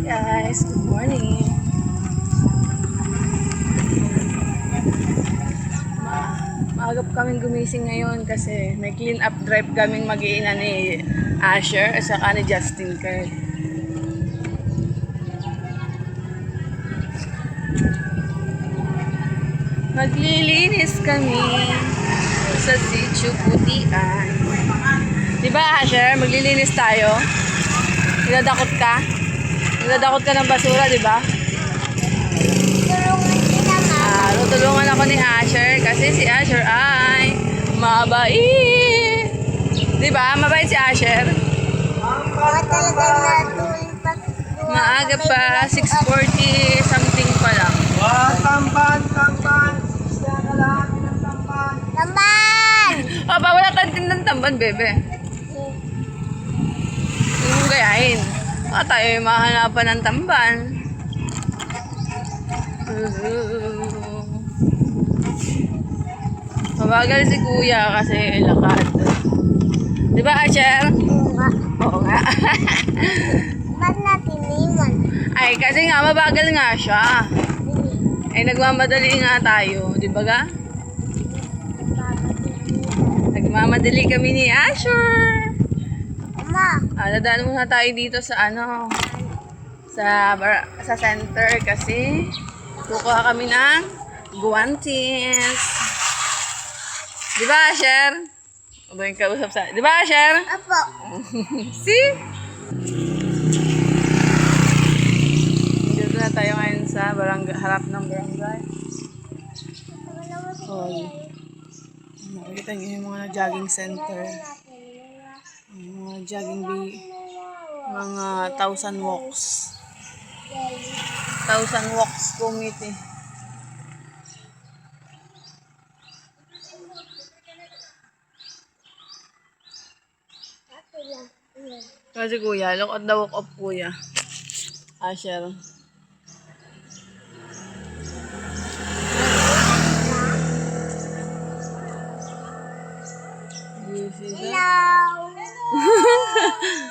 Guys, good morning. Maaga po kaming gumising ngayon kasi may clean up drive kaming mag-iina ni Asher at saka ni Justin Kerr. Maglilinis kami sa Sitio Putian. Diba Asher, maglilinis tayo? Nagdadakot ka? Nagdadakot ka ng basura, diba? Tutulungan ako ni Asher kasi si Asher ay mabait. Diba? Mabait si Asher. Maaga pa, 6:40 something pa lang. Tamban! Tamban! Aba, wala kang tindang tamban, bebe. Hindi mo gayahin. Baka tayo mahanapan ng tamban. Mabagal si kuya kasi lakad. Di ba, Asher? Oo nga. Oo nga. Ba't natin iwan? Ay, kasi nga, mabagal nga siya. Ay, nagmamadali nga tayo. Di ba ga? Nagmamadali kami ni Asher. Ama, Dadaan muna tayo dito sa sa center kasi kukuha kami ng guwantes. Di ba, Asher? Aba yung kausap sa... Di ba, Asher? apo. See? Dito na tayo ngayon sa harap ng barangay. Oh, makikita niyo yung mga jogging center. Yung mga jogging mga 1,000 walks. 1,000 walks committee. Kasi kuya, look at the walk of kuya. Asher. Do you see that? Hello!